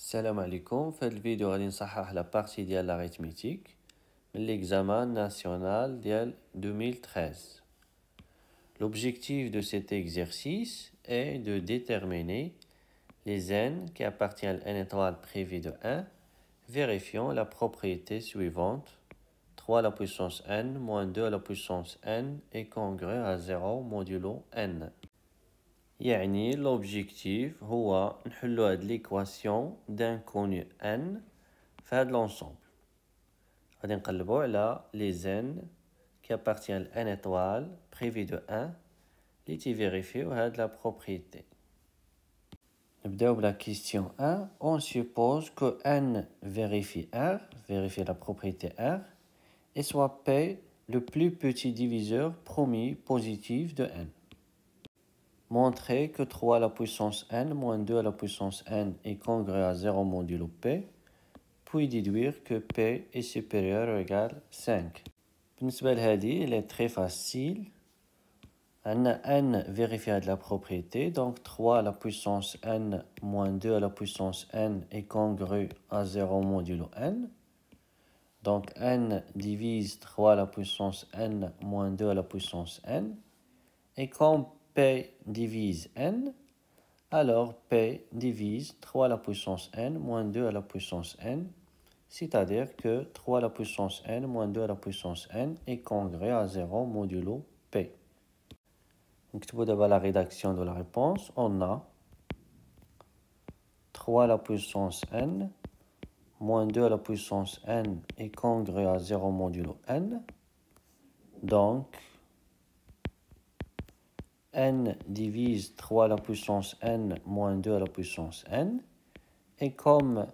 السلام عليكم. في هذا الفيديو غادي نصحح لا بارتي ديال l'arithmétique من l'examen national ديال 2013. L'objectif de cet exercice est de déterminer les n qui appartiennent à n étoile prévue de 1, vérifiant la propriété suivante: 3 à la puissance n moins 2 à la puissance n est congrue à 0 modulo n. يعني l'objectif هو نحلو هاد l'équation d'inconnu n في هاد l'ensemble. غادي نقلبو على les n qui appartiennent à n étoile prévu de 1 اللي تيفيريفيو هاد la propriété. نبداو بلا question 1. On suppose que n vérifie R, vérifie la propriété R, et soit P le plus petit diviseur premier positif de n. Montrer que 3 à la puissance n moins 2 à la puissance n est congrue à 0 modulo p, puis déduire que p est supérieur ou égal à 5. بالنسبة لهذه, elle est très facile. On a n vérifié de la propriété, donc 3 à la puissance n moins 2 à la puissance n est congrue à 0 modulo n. Donc n divise 3 à la puissance n moins 2 à la puissance n. Et comme P divise n, alors P divise 3 à la puissance n moins 2 à la puissance n, c'est-à-dire que 3 à la puissance n moins 2 à la puissance n est congrue à 0 modulo P. Donc, tout d'abord la rédaction de la réponse, on a 3 à la puissance n moins 2 à la puissance n est congrue à 0 modulo n. Donc, n divise 3 à la puissance n moins 2 à la puissance n. Et comme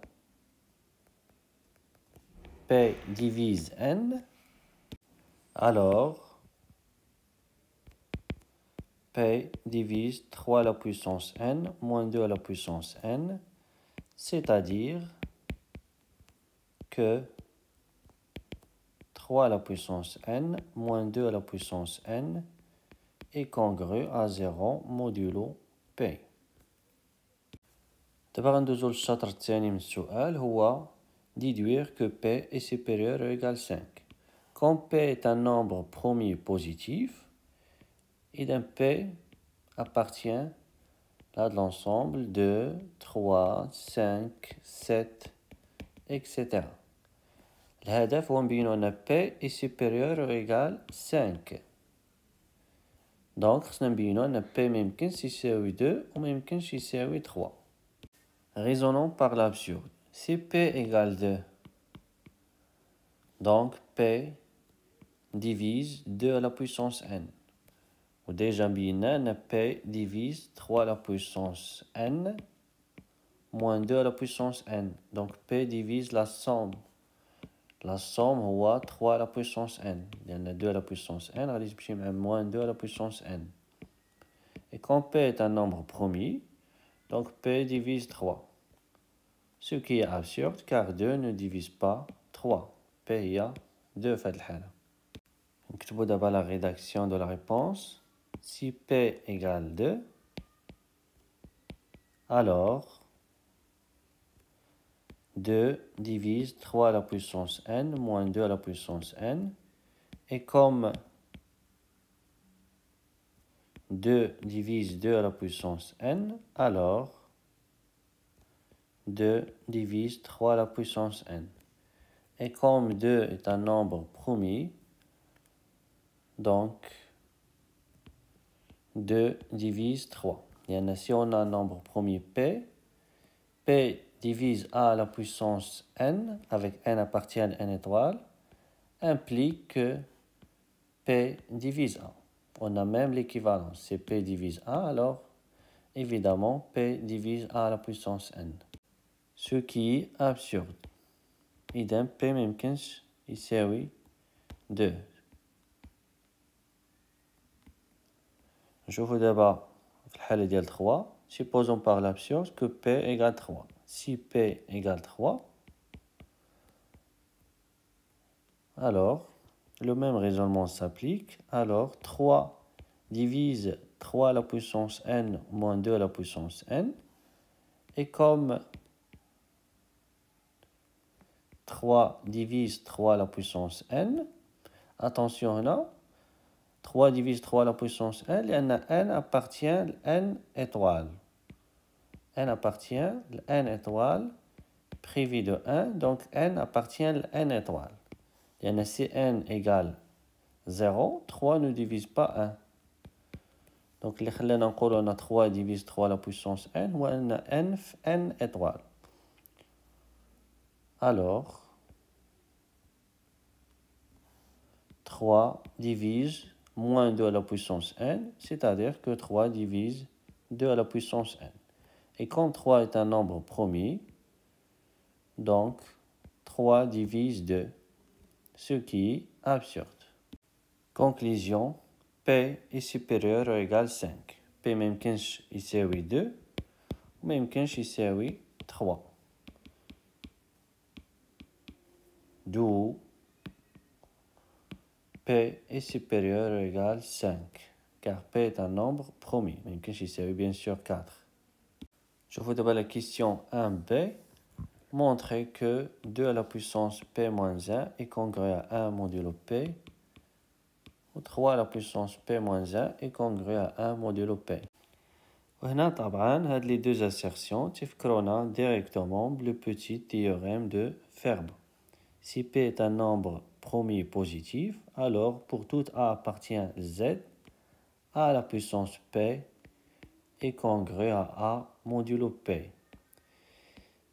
P divise n, alors P divise 3 à la puissance n moins 2 à la puissance n, c'est-à-dire que 3 à la puissance n moins 2 à la puissance n est congrue à 0 modulo P. دابا غندوزو للشطر الثاني من السؤال, هو déduire que P est supérieur ou égal à 5. Comme P est un nombre premier positif, et P appartient à l'ensemble de 3, 5, 7, etc. الهدف هو نبينو أن P est supérieur ou égal à 5. Donc خصنا نبينو أن P ميمكنش يساوي 2 وميمكنش يساوي 3. Raisonnons par l'absurde. Si P égale 2, donc P divise 2 à la puissance n. Ou déjà bien, P divise 3 à la puissance n moins 2 à la puissance n. Donc P divise la somme. La somme est 3 à la puissance n. Il y en a 2 à la puissance n, moins 2 à la puissance n. Et quand P est un nombre premier, donc P divise 3. Ce qui est absurde car 2 ne divise pas 3. P y a 2 في هذه الحالة. نكتبو d'abord la rédaction de la réponse. Si P égale 2, alors 2 divise 3 à la puissance n moins 2 à la puissance n. Et comme 2 divise 2 à la puissance n, alors 2 divise 3 à la puissance n. Et comme 2 est un nombre premier, donc 2 divise 3. Et si on a un nombre premier P, P divise A à la puissance n, avec n appartient à n étoile, implique que P divise A. On a même l'équivalence. Si P divise A, alors évidemment P divise A à la puissance n. Ce qui est absurde. إذا P ميمكنش يساوي 2. نشوفو دابا في الحالة ديال 3. Supposons par l'absurde que P égale 3. Si P égale 3, alors le même raisonnement s'applique. Alors 3 divise 3 à la puissance n moins 2 à la puissance n. Et comme 3 divise 3 à la puissance n. Attention là, 3 divise 3 à la puissance n, n appartient à n étoile. N appartient à n étoile privé de 1, donc n appartient à n étoile. Et si n égale 0, 3 ne divise pas 1. Donc, les خلينا نقولوا on a 3 divise 3 à la puissance n, ou n n étoile. Alors, 3 divise moins 2 à la puissance n, c'est-à-dire que 3 divise 2 à la puissance n. Et comme 3 est un nombre premier, donc 3 divise 2, ce qui est absurde. Conclusion, P est supérieur ou égal à 5. P ميمكنش يساوي 2 وميمكنش يساوي 3. D'où P est supérieur ou égal à 5. Car P est un nombre premier. ميمكنش يساوي bien sûr 4. Je vous donne la question 1b. Montrez que 2 à la puissance P moins 1 est congruent à 1 modulo P. Ou 3 à la puissance P moins 1 est congruent à 1 modulo P. وهنا طبعا هاد les deux assertions تفكرونا directement le petit théorème de Fermat. Si P est un nombre premier positif, alors pour tout A appartient à Z, A à la puissance P est congruent à A modulo P.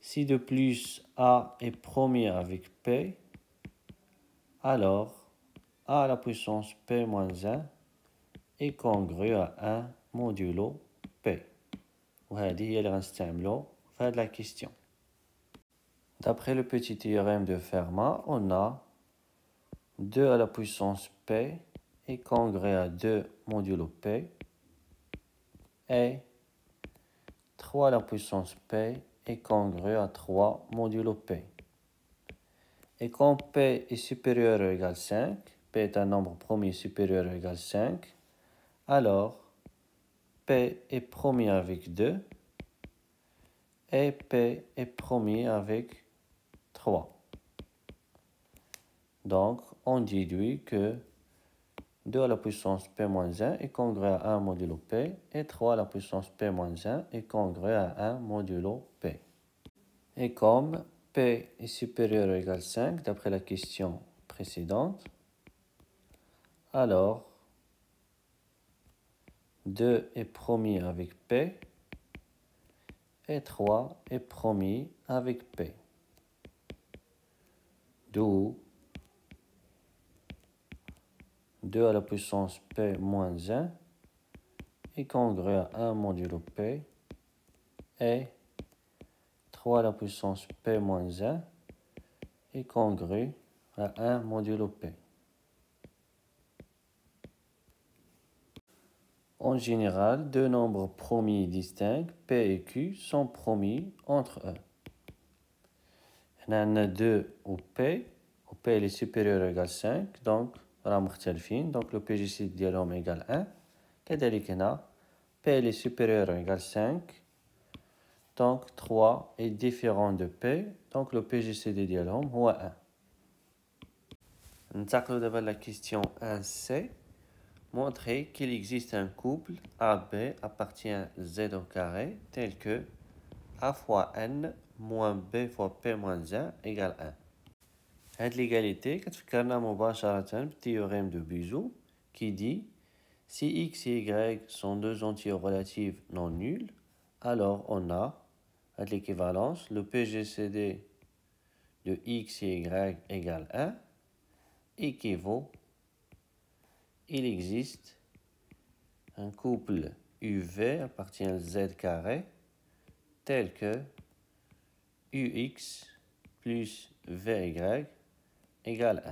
Si de plus A est premier avec P, alors A à la puissance P moins 1 est congruent à 1 modulo P. وهذه هي اللي غنستعملو في هاد la question. D'après le petit théorème de Fermat, on a 2 à la puissance P est congruent à 2 modulo P et 3 à la puissance P est congruent à 3 modulo P. Et quand P est supérieur ou égal à 5, P est un nombre premier supérieur ou égal à 5, alors P est premier avec 2 et P est premier avec 3. Donc, on déduit que 2 à la puissance P moins 1 est congruent à 1 modulo P et 3 à la puissance P moins 1 est congruent à 1 modulo P. Et comme P est supérieur ou égal à 5, d'après la question précédente, alors 2 est premier avec P et 3 est premier avec P. D'où 2 à la puissance P moins 1 est congruent à 1 modulo P et 3 à la puissance P moins 1 est congruent à 1 modulo P. En général, deux nombres premiers distincts, P et Q, sont premiers entre eux. On a 2 au P est supérieur ou égal à 5, donc donc le PGC ديالهم égal 1. كذلك هنا P est supérieur ou égal à 5, donc 3 est différent de P, donc le PGCD ديالهم هو 1. ننتقلوا دابا la question 1C. Montrer qu'il existe un couple AB appartient à Z au carré tel que A fois N moins B fois P moins 1 égale 1. Cette l'égalité كتفكرنا مباشرة بالتhéorème de Buseau qui dit si X et Y sont deux entiers relatifs non nuls, alors on a l'équivalence, le PGCD de X et Y égale 1 équivaut, il existe un couple UV appartient à Z carré tel que UX plus VY égale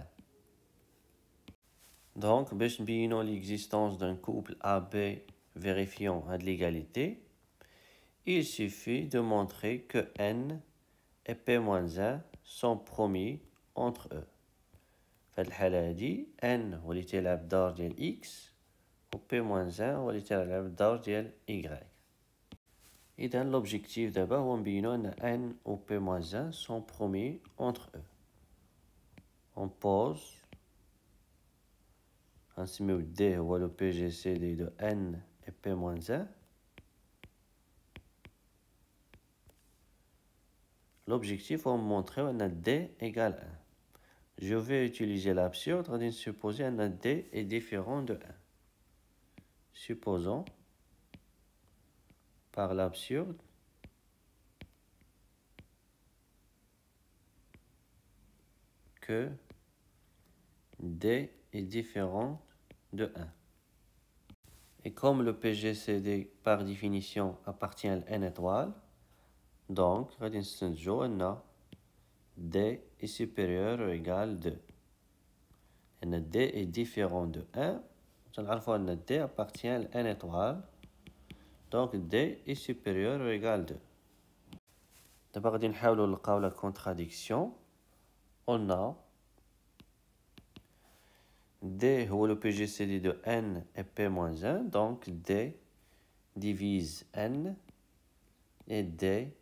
1. Donc, pour vérifier l'existence d'un couple AB vérifiant à l'égalité, il suffit de montrer que N et P-1 sont premiers entre eux. في الحالة هذه N هو اللي تيلعب الدور ديال X و P-1 هو اللي تيلعب الدور ديال Y. إذا l'objectif d'abord هو نبينو أن N و P-1 sont premiers entre eux. on pose. غنسميو D هو le PGCD de N et P-1. L'objectif est de montrer que D égale 1. Je vais utiliser l'absurde, on va supposer que D est différent de 1. Supposons par l'absurde que D est différent de 1. Et comme le PGCD par définition appartient à n étoile, donc D est supérieur ou égal à 2. Et D est différent de 1. On D appartient à n étoile. Donc D est supérieur ou égal à 2. D'abord, on va essayer la contradiction. On a D est le PGCD de N et P-1. Donc D divise N et D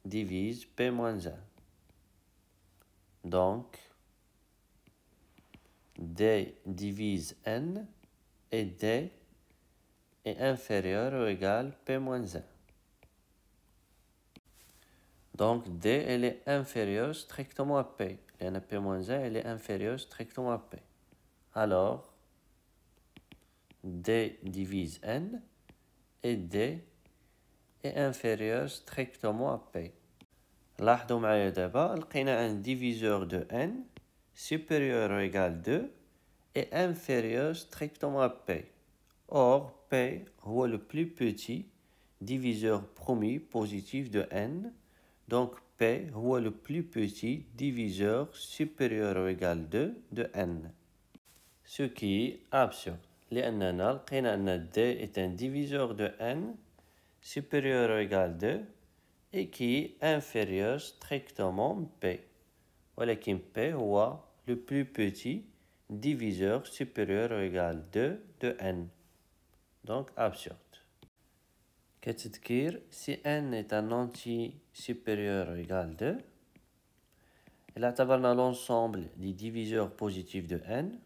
divise P-1. Donc D divise N et D est inférieur ou égal à P-1. Donc D elle est inférieure strictement à P. Et P-1 elle est inférieure strictement à P. Alors D divise N et D est inférieur strictement à P. لاحظوا معايا دابا لقينا un diviseur de N supérieur ou égal à 2 et inférieur strictement à P. Or, P est le plus petit diviseur premier positif de N. Donc, P est le plus petit diviseur supérieur ou égal à 2 de N. Ce qui est absurde. لأننا لقينا أن D est un diviseur de N supérieur ou égal à 2 et qui est inférieur strictement à P. ولكن P est le plus petit diviseur supérieur ou égal à 2 de N. Donc absurde. كتذكير si N est un entier supérieur ou égal à 2, il اعتبرنا l'ensemble des diviseurs positifs de N,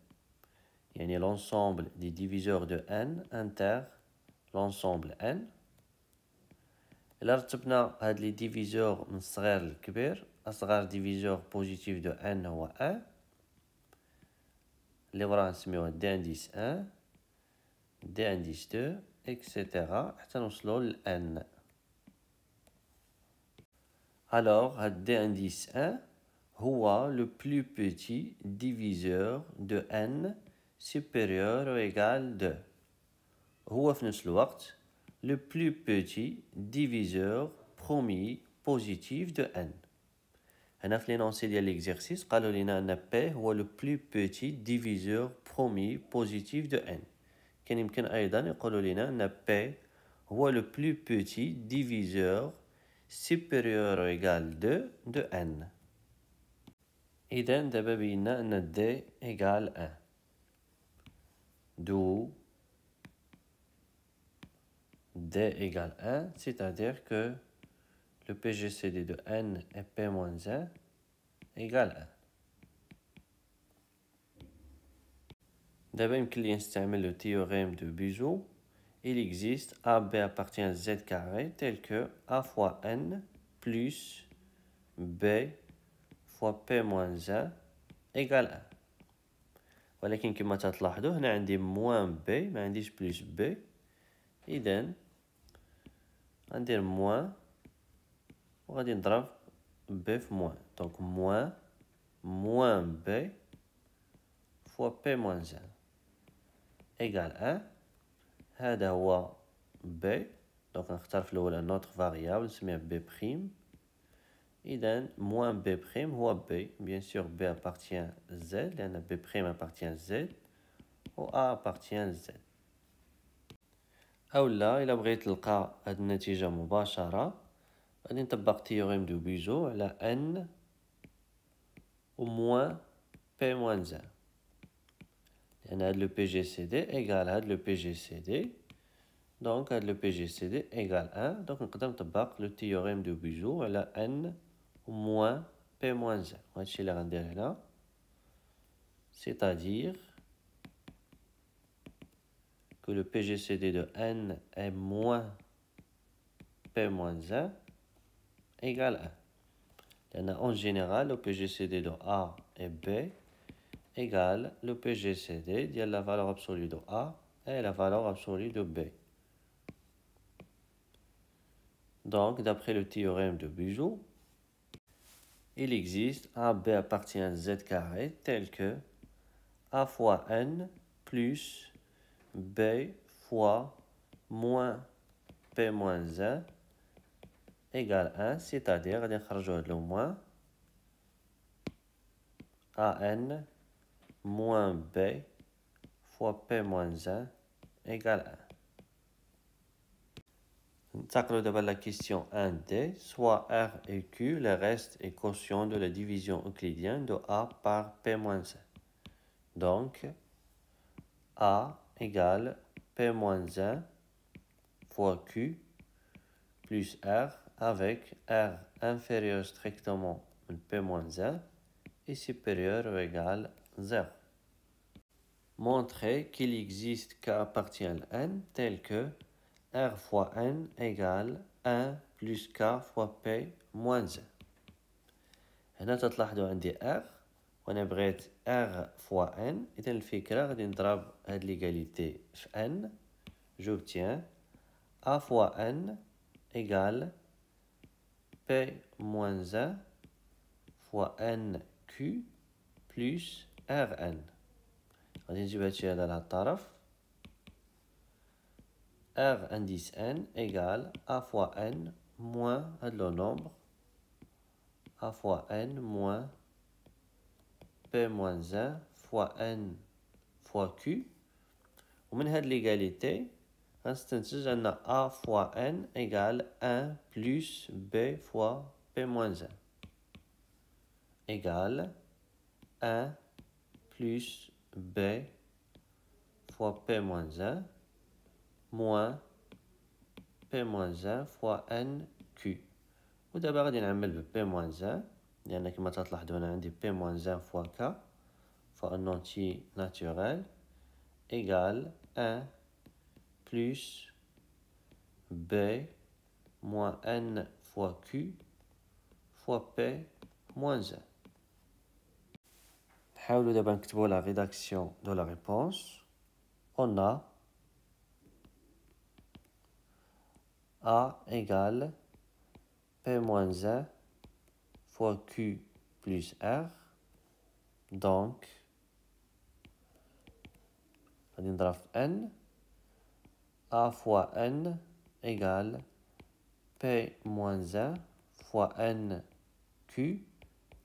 يعني l'ensemble des diviseurs de N inter l'ensemble N. إلا رتبنا هاد لي ديفيزور من الصغير للكبير، أصغر ديفيزور بوزيتيف دو N هو 1 اللي وراه نسميوه دي انديس 1 دي انديس 2 اكسيتيرا حتى نوصلو ل N. Alors هاد دي انديس 1 هو le plus petit diviseur de N supérieur ou égal à 2. هو في نفس الوقت le plus petit diviseur premier positif de N. هنا في l'énoncé ديال l'exercice قالوا لنا أن P هو le plus petit diviseur premier positif de N. كان يمكن أيضا يقولوا لنا أن P هو le plus petit diviseur supérieur ou égal à 2 de N. إذن دابا بينا أن D égale 1. D'où D égale 1, c'est-à-dire que le PGCD de N et P-1 égale 1. D'abord, il y le théorème de Buseau. Il existe AB appartient à Z carré tel que A fois N plus B fois P-1 égale 1. ولكن كما تلاحظوا هنا عندي moins B ما عنديش plus B. إذن غندير moins وغادي نضرب B في moins. Donc moins B fois P-1 égale 1. هذا هو B. Donc نختار في الأول notre variable نسميها B'. إذن moins B' هو B. Bien sûr B appartient à Z لأن B' appartient à Z و A appartient à Z. أولا إلا بغيت تلقى هاد النتيجة مباشرة غادي نطبق تيوريم دو بيزو على N و moins P-1 لأن هاد لو PGCD إيكال هاد لو PGCD. دونك هاد لو PGCD إيكال 1. دونك نقدر نطبق لو تيوريم دو بيزو على N و moins P-1. وهادشي اللي غندير هنا c'est-à-dire que le PGCD de n est moins P moins 1 égale 1. En général, le PGCD de A et B égale le PGCD de la valeur absolue de A et la valeur absolue de B. Donc, d'après le théorème de Bujoult, il existe un B appartient à Z carré tel que A fois N plus B fois moins P moins 1 égale 1, c'est-à-dire, on va le moins AN moins B fois P moins 1 égale 1. On d'abord la question 1D, soit R et Q, le reste est quotient de la division euclidienne de A par P moins 1. Donc, A égale P moins 1 fois Q plus R avec R inférieur strictement à P moins 1 et supérieur ou égal 0. Montrer qu'il existe K appartient à N tel que R fois N égale 1 plus K fois P moins 1. هنا تلاحظوا عندي R وانا بغيت R fois N. إذا الفكرة غادي نضرب هاد l'égalité في N. J'obtiens A fois N égale P moins 1 fois NQ plus Rn. غادي نجيب هادشي هذا على الطرف. R indice N égale A fois N moins هاد لو nombre A fois N moins P moins 1 fois N fois Q. ومن هاد l'égalité غنستنتج أن A fois N égale 1 plus B fois P moins 1 égale 1 plus B fois P moins 1 moins P moins 1 fois NQ. ودابا غادي نعمل ب P moins 1 لأن كما تلاحظوا أنا عندي P moins 1 fois K fois un entier naturel égale 1 plus B moins N fois Q fois P moins 1. نحاولوا دابا نكتبوا la rédaction de la réponse. On a A égale P moins 1 fois Q plus R. Donc, on va N. A fois N égale P moins 1 fois N Q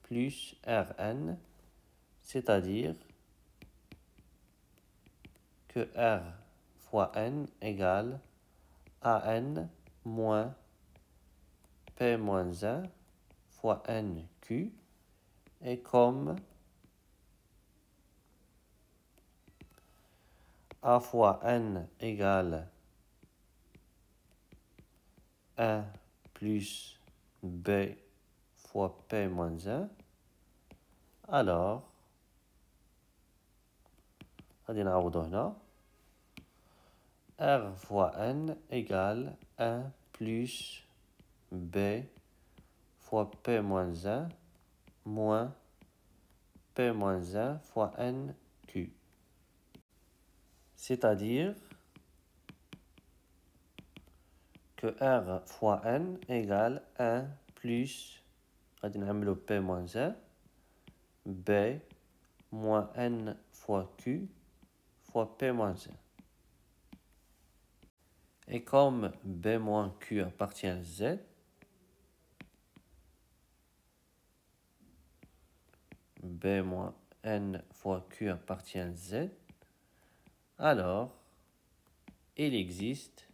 plus Rn, c'est-à-dire que R fois N égale AN moins P moins 1 fois NQ, et comme A fois N égale 1 plus B fois P moins 1, alors غادي نعوضو هنا R fois N égale 1 plus B fois P moins 1 moins P moins 1 fois NQ. C'est-à-dire que R fois N égale 1 plus, غادي نعملو P moins 1, B moins N fois Q fois P moins 1. Et comme B moins Q appartient à Z, B moins N fois Q appartient à Z, alors il existe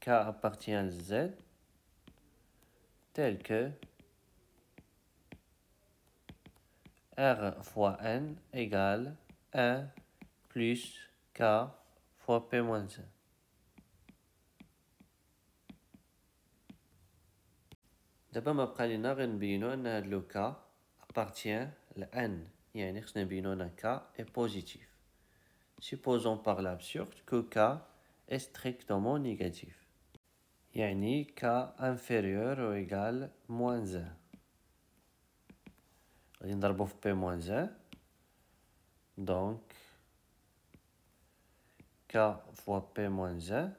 K appartient à Z tel que R fois N égale 1 plus K fois P moins 1. دابا ما بقى لينا غير نبينو أن هاد لو كا appartient à n. يعني خصنا نبينو k est positif. Supposons par l'absurde que k est strictement négatif. يعني k inférieur ou égal moins 1. غادي نضربو في p moins 1. Donc k fois p moins 1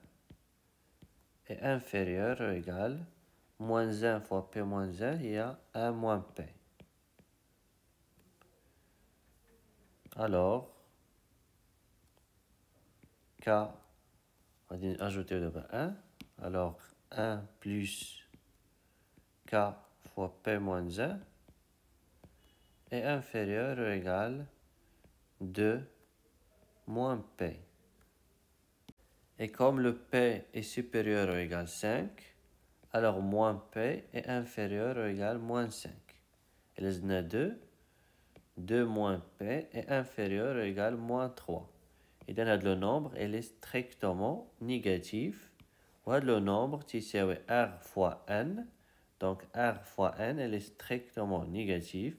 est inférieur ou égal moins 1 fois p moins 1 il y a 1 moins p. Alors k, on va ajouter le 1. Alors 1 plus k fois p moins 1 est inférieur ou égal 2 moins p. Et comme le p est supérieur ou égal 5, alors moins p est inférieur ou égal moins 5. Et les 2, 2 moins p est inférieur ou égal moins 3. Et donc le nombre il est strictement négatif. Et le nombre c'est r fois n. Donc r fois n il est strictement négatif.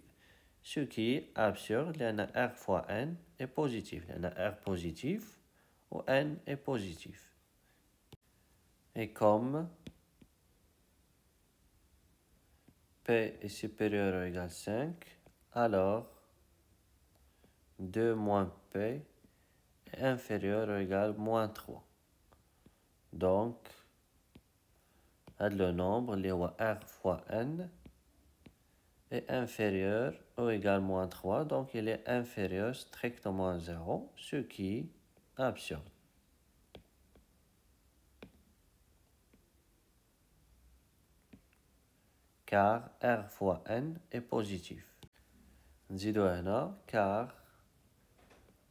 Ce qui est absurde, r fois n est positif. R positif ou n est positif. Et comme p est supérieur ou égal 5, alors 2 moins p est inférieur ou égal moins 3. Donc, le nombre, r fois n, est inférieur ou égal moins 3. Donc, il est inférieur strictement à 0, ce qui est absurde. Car r fois n est positif. نزيدو هنا car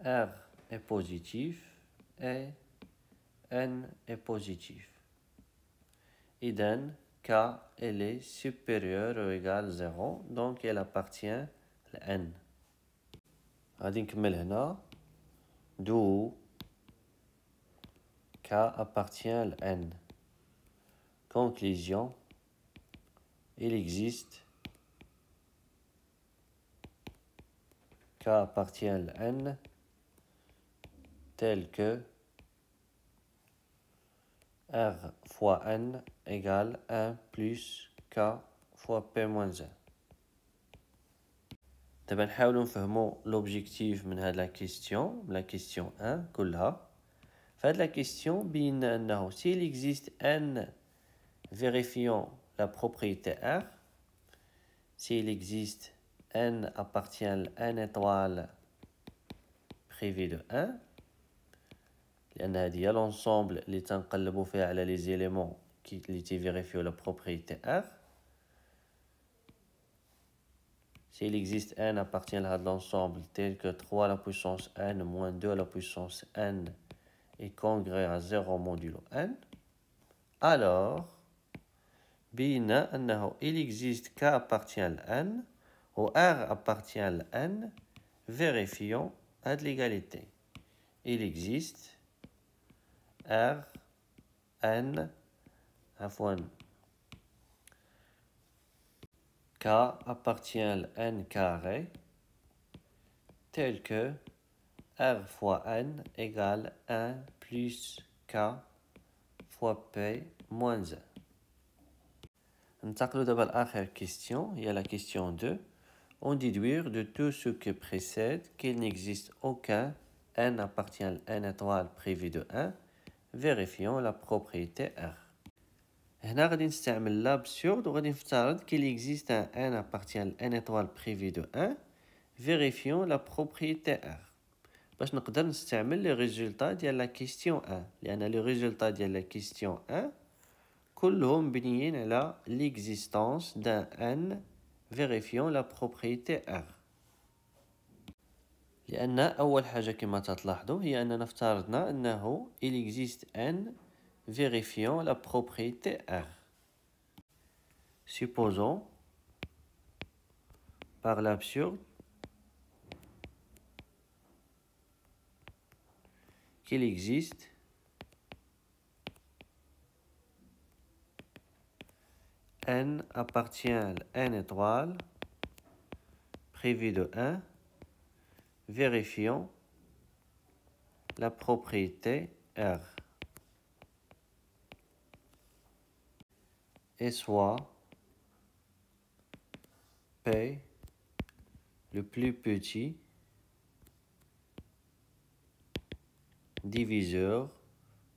r est positif et n est positif. Idem, k elle est supérieure ou égale 0, donc elle appartient à n. غادي نكمل هنا d'où k appartient à n. Conclusion, il existe k appartient à n tel que r fois n égale 1 plus k fois p moins 1. دابا نحاولوا نفهموا l'objectif من هاد la question 1 كلها. فهاد la question بينا أنه s'il existe n vérifiant la propriété R, s'il existe n appartient à n étoile privé de 1, لأن هذه هي l'ensemble اللي تنقلبوا فيها على les éléments اللي تيفيريفيو la propriété R. S'il existe n appartient à l'ensemble tel que 3 à la puissance n moins 2 à la puissance n est congrès à 0 modulo n, alors بينا أنه il existe k appartient à n ou r appartient à n, vérifions à l'égalité. Il existe r n k appartient à n carré tel que r fois n égale 1 plus k fois p moins 1. ننتقل دابا لآخر question, il y a la question 2. On déduire de tout ce qui précède qu'il n'existe aucun n appartient à n étoile privé de 1. Vérifions la propriété R. هنا غادي نستعمل l'absurde وغادي نفترض qu'il existe un n appartient à n étoile privé de 1. Vérifions la propriété R. باش نقدر نستعمل les résultats ديال la question 1 لأن les résultats ديال la question 1 كلهم مبنيين على l'existence d'un n vérifiant la propriété R. لأن أول حاجة كما تلاحظوا هي أننا افترضنا أنه il existe n vérifiant la propriété R. Supposons par l'absurde qu'il existe n appartient à n étoile privé de 1, vérifions la propriété R. Et soit P le plus petit diviseur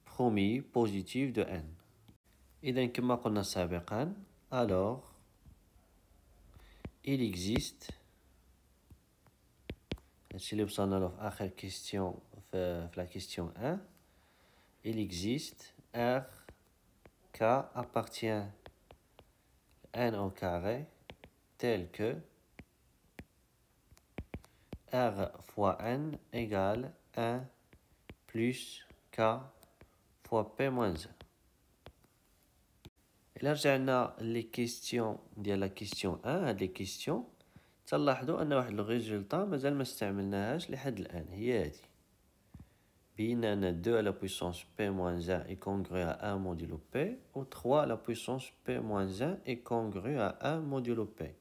premier positif de n. إذا كما قلنا سابقا alors il existe هادشي اللي وصلنا له في آخر question في la question 1 il existe R K appartient n au carré tel que R fois n égale 1 plus K fois P moins 1. إلا رجعنا لي كيستيون ديال لا كيستيون 1 هاد لي كيستيون تلاحظوا أن واحد الريزولطا مازال ما استعملناهاش لحد الآن هي هادي بين أن 2 à la puissance P moins 1 est congru à 1 modulo P ou 3 à la puissance P moins 1 est congru à 1 modulo P.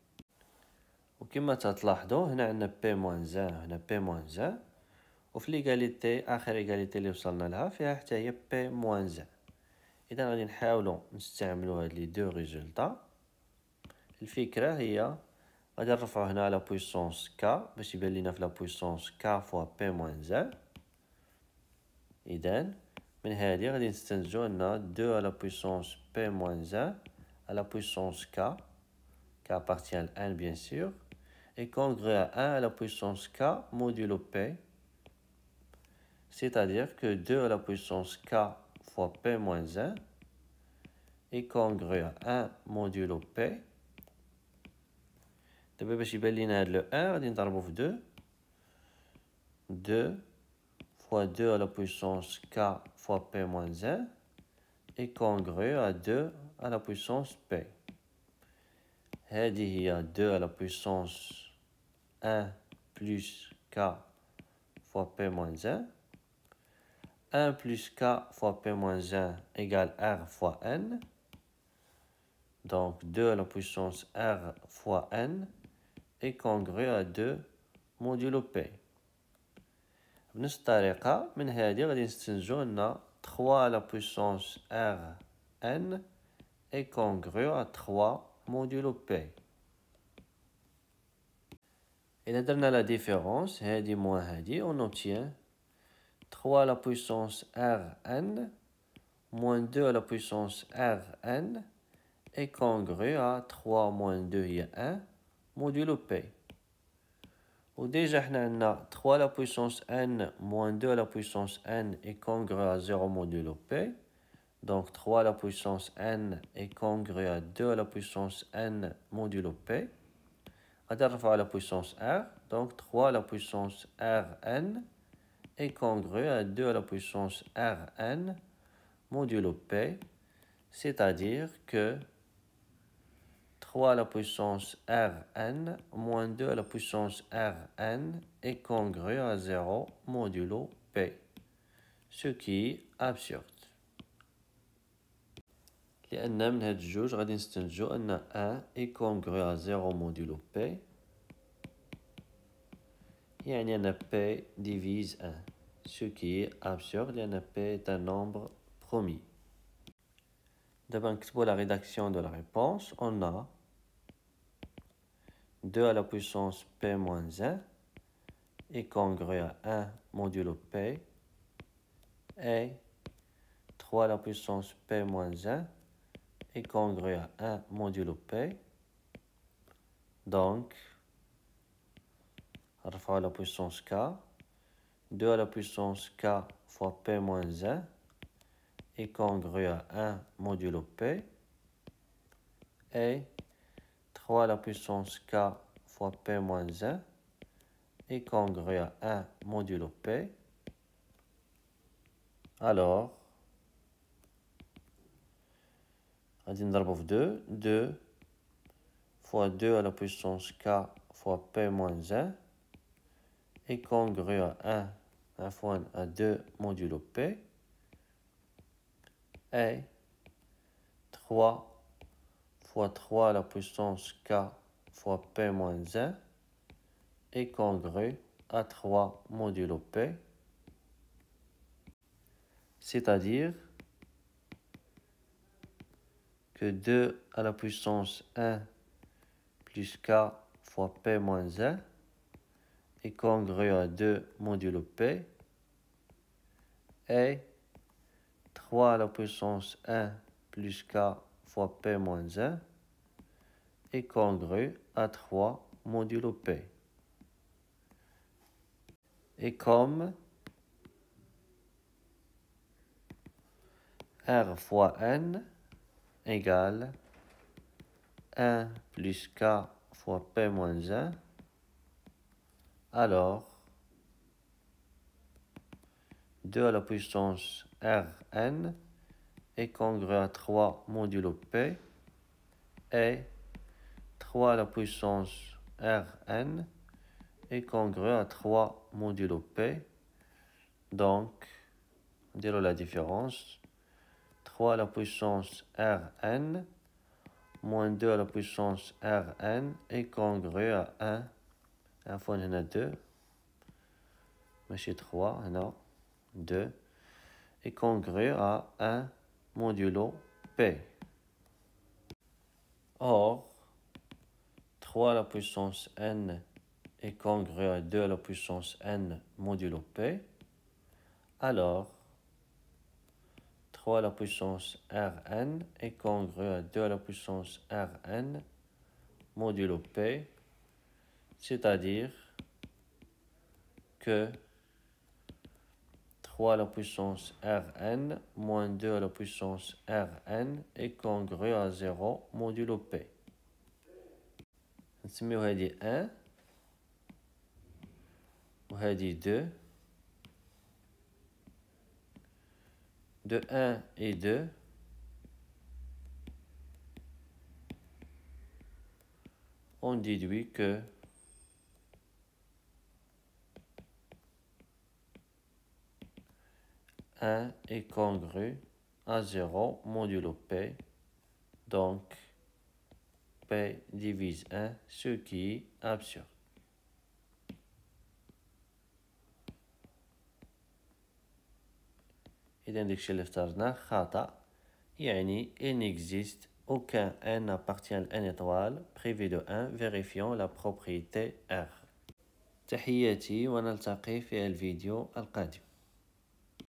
وكما تلاحظوا هنا عندنا P moins 1 هنا P moins 1 وفي ليغاليتي آخر ليغاليتي اللي وصلنا لها فيها حتى هي P moins 1. إذا غادي نحاولوا نستعملوا هاد لي دو ريزولطا. الفكرة هي غادي نرفعو هنا على بويسونس K باش يبان لينا في لا بويسونس K فوا P moins 1. إذن من هادي غادي نستنتجو أن 2 à la puissance P moins 1 à la puissance K appartient à 1 bien sûr est congru à 1 à la puissance K modulo P, c'est-à-dire que 2 à la puissance K fois P moins 1 est congru à 1 modulo P. دابا باش يبان لينا هاد لو 1 غادي نضربو في 2 fois 2 à la puissance K fois P moins 1 est congru à 2 à la puissance P. هذه هي 2 à la puissance 1 plus K fois P moins 1. 1 plus K fois P moins 1 égale R fois N. Donc 2 à la puissance R fois N est congru à 2 modulo P. بنفس الطريقة من هذه غادي نستنتجو أن 3 à la puissance R N est congru à 3 modulo P. إذا درنا la différence هذه moins هذه on obtient 3 à la puissance R N moins 2 à la puissance R N est congru à 3 moins 2 هي 1 modulo P. وديجا حنا عندنا 3 à la puissance n moins 2 à la puissance n est congru à 0 modulo P. Donc 3 à la puissance n est congru à 2 à la puissance n modulo P. غادي نرفعو على puissance R. Donc 3 à la puissance Rn est congru à 2 à la puissance Rn modulo P. C'est-à-dire que 3 à la puissance Rn moins 2 à la puissance Rn est congru à 0 modulo P. Ce qui est absurde. لأن من هاد الجوج غادي نستنتجو أن 1 est congru à 0 modulo P. يعني أن P divise 1. Ce qui est absurde لأن P est un nombre premier. D'abord, نكتبو la rédaction de la réponse. On a 2 à la puissance P moins 1 est congru à 1 modulo P et 3 à la puissance P moins 1 est congru à 1 modulo P. Donc, on à la puissance K. 2 à la puissance K fois P moins 1 est congru à 1 modulo P. Et 3 à la puissance K fois P moins 1 est congru à 1 modulo P. Alors, غادي نضربو في 2. 2 fois 2 à la puissance K fois P moins 1 est congru à 1 fois à 2 modulo P. Et 3 fois 3 à la puissance K fois P moins 1 est congru à 3 modulo P, c'est-à-dire que 2 à la puissance 1 plus k fois P moins 1 est congru à 2 modulo P et 3 à la puissance 1 plus k fois P moins 1 est congru à 3 modulo P. Et comme R fois N égale 1 plus k fois P moins 1, alors 2 à la puissance Rn est congru à 3 modulo P et 3 à la puissance Rn est congru à 3 modulo P. Donc, on dirait la différence. 3 à la puissance Rn moins 2 à la puissance Rn est congru à 1. 1 fois 2. ماشي 3 هنا 2 est congru à 1 modulo P. Or, 3 à la puissance n est congru à 2 à la puissance n modulo P. Alors, 3 à la puissance Rn est congru à 2 à la puissance Rn modulo P, c'est-à-dire que 3 à la puissance Rn moins 2 à la puissance Rn est congru à 0 modulo P. نسميو هذه 1 وهذه 2. De 1 et 2, on déduit que un est congru à 0 modulo P, donc P divise 1, ce qui est absurde. إذا داكشي اللي اخترناه خطأ، يعني il n'existe aucun n appartient à n étoile privé de 1. Vérifions la propriété R. تحياتي ونلتقي في الفيديو القادم.